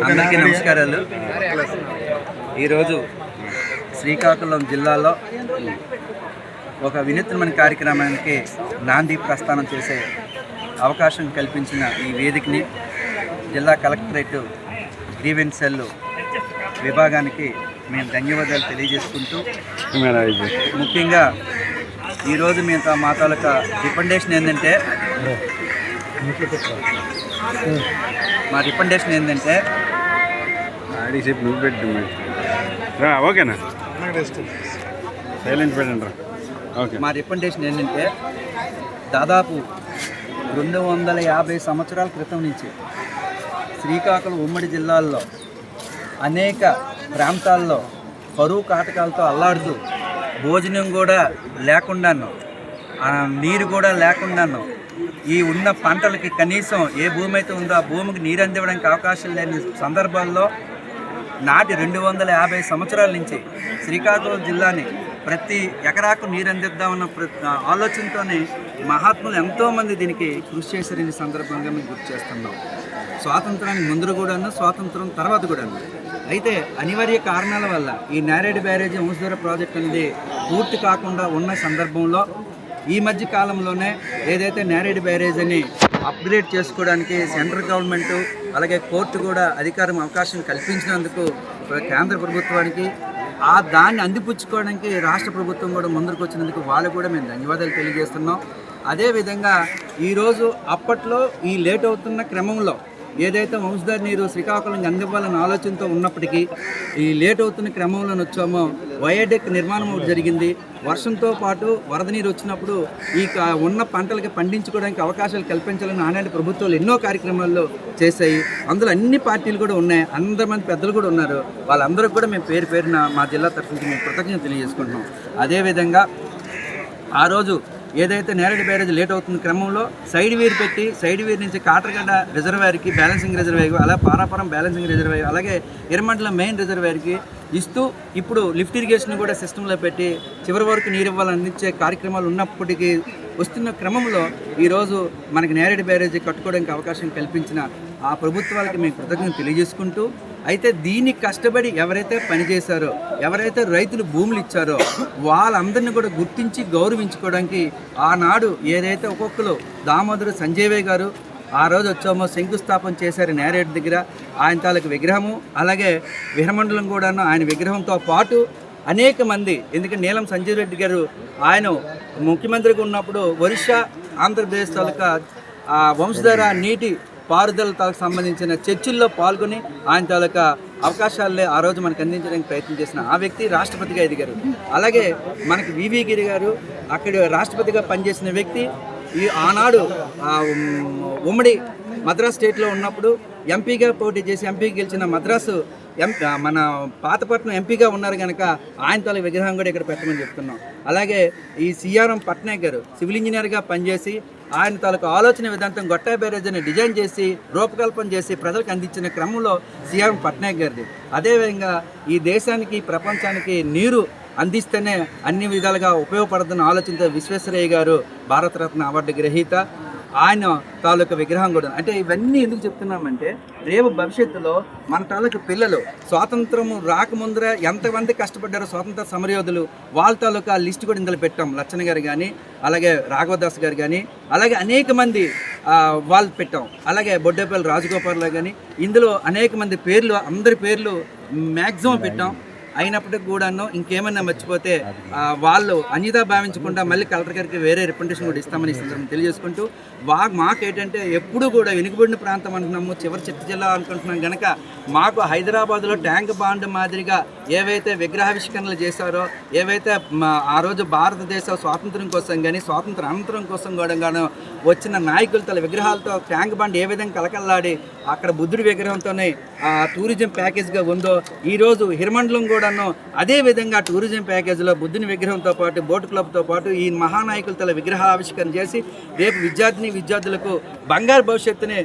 అందరికీ నమస్కారాలు. ఈరోజు శ్రీకాకుళం జిల్లాలో ఒక వినూత్నమైన కార్యక్రమానికి నాంది ప్రస్థానం చేసే అవకాశం కల్పించిన ఈ వేదికని జిల్లా కలెక్టరేట్ గ్రీవెన్స్ సెల్ విభాగానికి మేము ధన్యవాదాలు తెలియజేసుకుంటూ, ముఖ్యంగా ఈరోజు మేము మా తాలూకా రికమెండేషన్ ఏంటంటే ఓకేనా సైలెంట్ పెట్టండి. మా రికమెండేషన్ ఏంటంటే దాదాపు 250 సంవత్సరాల క్రితం నుంచి శ్రీకాకుళం ఉమ్మడి జిల్లాల్లో అనేక ప్రాంతాల్లో కరువు కాటకాలతో అల్లాడుతూ భోజనం కూడా లేకుండాను, నీరు కూడా లేకుండాను, ఈ ఉన్న పంటలకి కనీసం ఏ భూమి అయితే ఉందో ఆ భూమికి నీరు అందివ్వడానికి అవకాశం లేని సందర్భాల్లో నాటి 250 సంవత్సరాల నుంచి శ్రీకాకుళం జిల్లాని ప్రతి ఎకరాకు నీరు అందిద్దామన్న ఆలోచనతోనే మహాత్ములు ఎంతోమంది దీనికి కృషి చేశారని సందర్భంగా మేము గుర్తు చేస్తున్నాం. స్వాతంత్రానికి ముందు కూడాను, స్వాతంత్రం తర్వాత కూడాను. అయితే అనివార్య కారణాల వల్ల ఈ నేరేడు బ్యారేజీ వంశధార ప్రాజెక్ట్ అనేది పూర్తి కాకుండా ఉన్న సందర్భంలో ఈ మధ్య కాలంలోనే ఏదైతే నేరేడు బ్యారేజ్ అని అప్గ్రేడ్ చేసుకోవడానికి సెంట్రల్ గవర్నమెంటు అలాగే కోర్టు కూడా అవకాశం కల్పించినందుకు కేంద్ర ప్రభుత్వానికి దాన్ని అందిపుచ్చుకోవడానికి రాష్ట్ర ప్రభుత్వం కూడా ముందుకు వచ్చినందుకు వాళ్ళు కూడా మేము ధన్యవాదాలు తెలియజేస్తున్నాం. అదేవిధంగా ఈరోజు అప్పట్లో ఈ లేట్ అవుతున్న క్రమంలో ఏదైతే వంశధార నీరు శ్రీకాకుళంకి అందివ్వాలన్న ఆలోచనతో ఉన్నప్పటికీ ఈ లేట్ అవుతున్న క్రమంలో వచ్చామో వయాడెక్ నిర్మాణం జరిగింది. వర్షంతో పాటు వరద నీరు వచ్చినప్పుడు ఈ ఉన్న పంటలకి పండించుకోవడానికి అవకాశాలు కల్పించాలని ఆనాటి ప్రభుత్వాలు ఎన్నో కార్యక్రమాల్లో చేశాయి. అందులో అన్ని పార్టీలు కూడా ఉన్నాయి, అందరి మంది పెద్దలు కూడా ఉన్నారు. వాళ్ళందరికీ కూడా మేము పేరు పేరున మా జిల్లా తరఫు నుంచి మేము కృతజ్ఞత తెలియజేసుకుంటున్నాం. అదేవిధంగా ఆ రోజు ఏదైతే నేరేడు బ్యారేజ్ లేట్ అవుతున్న క్రమంలో సైడ్ వీర్ పెట్టి సైడ్ వీర్ నుంచి కాటరగడ్డ రిజర్వాయర్కి బ్యాలెన్సింగ్ రిజర్వాయర్, అలాగే పారాపురం బ్యాలెన్సింగ్ రిజర్వాయర్, అలాగే ఎర్రమండలం మెయిన్ రిజర్వాయర్కి ఇస్తూ ఇప్పుడు లిఫ్ట్ ఇరిగేషన్ కూడా సిస్టంలో పెట్టి చివరి వరకు నీరు ఇవ్వాలని అందించే కార్యక్రమాలు ఉన్నప్పటికీ వస్తున్న క్రమంలో ఈరోజు మనకి నేరేడు బ్యారేజీ కట్టుకోవడానికి అవకాశం కల్పించిన ఆ ప్రభుత్వాలకి మేము కృతజ్ఞత తెలియజేసుకుంటూ, అయితే దీనికి కష్టపడి ఎవరైతే పనిచేశారో, ఎవరైతే రైతులు భూములు ఇచ్చారో వాళ్ళందరినీ కూడా గుర్తించి గౌరవించుకోవడానికి ఆనాడు ఏదైతే ఒక్కొక్కరు దామోదరు సంజయ్ గారు ఆ రోజు వచ్చామో శంకుస్థాపన చేశారు నేరేడు దగ్గర. ఆయన తాలూకు విగ్రహము అలాగే విహరమండలం కూడాను ఆయన విగ్రహంతో పాటు అనేక మంది, ఎందుకంటే నీలం సంజయ్ రెడ్డి గారు ఆయన ముఖ్యమంత్రిగా ఉన్నప్పుడు ఒరిస్సా ఆంధ్రప్రదేశ్ తాలూకా వంశధార నీటి పారుదల సంబంధించిన చర్చల్లో పాల్గొని ఆయన తాలూకా అవకాశాలే ఆ రోజు మనకు అందించడానికి ప్రయత్నం చేసిన ఆ వ్యక్తి రాష్ట్రపతిగా ఎదిగారు. అలాగే మనకి వివి గిరి గారు అక్కడ రాష్ట్రపతిగా పనిచేసిన వ్యక్తి. ఈ ఆనాడు ఉమ్మడి మద్రాస్ స్టేట్లో ఉన్నప్పుడు ఎంపీగా పోటీ చేసి ఎంపీకి గెలిచిన మద్రాసు మన పాతపట్నం ఎంపీగా ఉన్నారు కనుక ఆయన తాలూకు విగ్రహం కూడా ఇక్కడ పెట్టమని చెప్తున్నాం. అలాగే ఈ సిఆర్ఎం పట్నాయక్ గారు సివిల్ ఇంజనీర్గా పనిచేసి ఆయన తాలూకు ఆలోచన విధాంతం గొట్టా బ్యారేజ్ని డిజైన్ చేసి రూపకల్పన చేసి ప్రజలకు అందించిన క్రమంలో సిఆర్ఎం పట్నాయక్ గారిది. అదేవిధంగా ఈ దేశానికి ప్రపంచానికి నీరు అందిస్తేనే అన్ని విధాలుగా ఉపయోగపడుతున్న ఆలోచనతో విశ్వేశ్వరయ్య గారు భారతరత్న అవార్డు గ్రహీత. ఆయన తాలూకు విగ్రహం కూడా. అంటే ఇవన్నీ ఎందుకు చెప్తున్నామంటే రేపు భవిష్యత్తులో మన తాలూకు పిల్లలు స్వాతంత్రం రాకముందర ఎంతమంది కష్టపడ్డారో స్వాతంత్ర సమరయోధులు వాళ్ళ తాలూకా లిస్ట్ కూడా ఇందులో పెట్టాం. లచ్చన్న గారు కానీ అలాగే రాఘవదాస్ గారు కానీ అలాగే అనేక మంది వాళ్ళు పెట్టాం. అలాగే బొడ్డేపల్లి రాజగోపాల్ కానీ ఇందులో అనేక మంది పేర్లు, అందరి పేర్లు మ్యాక్సిమం పెట్టాం. అయినప్పటికీ కూడాను ఇంకేమైనా మర్చిపోతే వాళ్ళు అన్యతా భావించకుండా మళ్ళీ కలెక్టర్ గారికి వేరే రిప్రజెంటేషన్ కూడా ఇస్తామని సందర్భంగా తెలియజేసుకుంటూ, మాకేంటంటే ఎప్పుడు కూడా వెనుకబడిన ప్రాంతం అంటున్నాము, చివరి చిత్తూరు జిల్లా అనుకుంటున్నాం కనుక మాకు హైదరాబాద్లో ట్యాంక్ బాండ్ మాదిరిగా ఏవైతే విగ్రహావిష్కరణలు చేశారో, ఏవైతే ఆ రోజు భారతదేశ స్వాతంత్రం కోసం కానీ స్వాతంత్ర అనంతరం కోసం కూడా వచ్చిన నాయకుల తల విగ్రహాలతో ట్యాంక్ బాండ్ ఏ విధంగా కలకల్లాడి అక్కడ బుద్ధుడి విగ్రహంతోనే టూరిజం ప్యాకేజ్గా ఉందో ఈరోజు హిరమండలం కూడాను అదే విధంగా టూరిజం ప్యాకేజీలో బుద్ధుని విగ్రహంతో పాటు బోట్ క్లబ్తో పాటు ఈ మహానాయకుల తల విగ్రహావిష్కరణ చేసి రేపు విద్యార్థులకు బంగారు భవిష్యత్తుని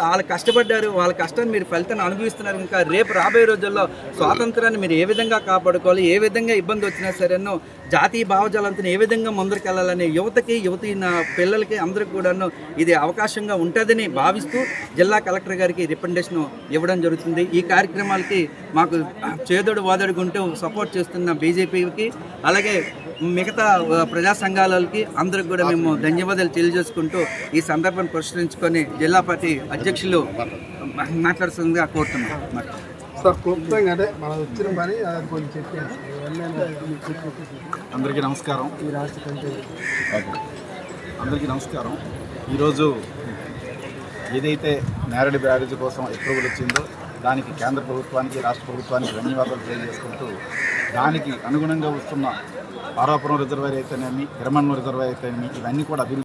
వాళ్ళు కష్టపడ్డారు, వాళ్ళ కష్టాన్ని మీరు ఫలితాన్ని అనుభవిస్తున్నారు. ఇంకా రేపు రాబోయే రోజుల్లో స్వాతంత్రాన్ని మీరు ఏ విధంగా కాపాడుకోవాలి, ఏ విధంగా ఇబ్బంది వచ్చినా సరేనో జాతీయ భావజాలంతో ఏ విధంగా ముందరికెళ్ళాలని యువతి నా పిల్లలకి అందరికి కూడాను ఇది అవకాశంగా ఉంటుందని భావిస్తూ జిల్లా కలెక్టర్ గారికి రికమెండేషన్ ఇవ్వడం జరుగుతుంది. ఈ కార్యక్రమాలకి మాకు చేదోడు వాదోడుకుంటూ సపోర్ట్ చేస్తున్న బీజేపీకి అలాగే మిగతా ప్రజా సంఘాలకి అందరికి కూడా మేము ధన్యవాదాలు తెలియజేసుకుంటూ ఈ సందర్భాన్ని పురస్కరించుకొని జిల్లా పార్టీ అధ్యక్షులు మాట్లాడుతుందిగా కోరుతున్నాం. సార్ క్లుప్తంగా అంటే మనం వచ్చిన పని అది కొంచెం చెప్పాను. అందరికీ నమస్కారం. ఈరోజు ఏదైతే నేరడి బ్యారేజ్ కోసం అప్రూవల్ వచ్చిందో దానికి కేంద్ర ప్రభుత్వానికి రాష్ట్ర ప్రభుత్వానికి ధన్యవాదాలు తెలియజేసుకుంటూ దానికి అనుగుణంగా వస్తున్న పారాపురం రిజర్వాయర్ అయితేనేమి, హిరమన్నం రిజర్వాయర్ అయితేనేమి ఇవన్నీ కూడా అభివృద్ధి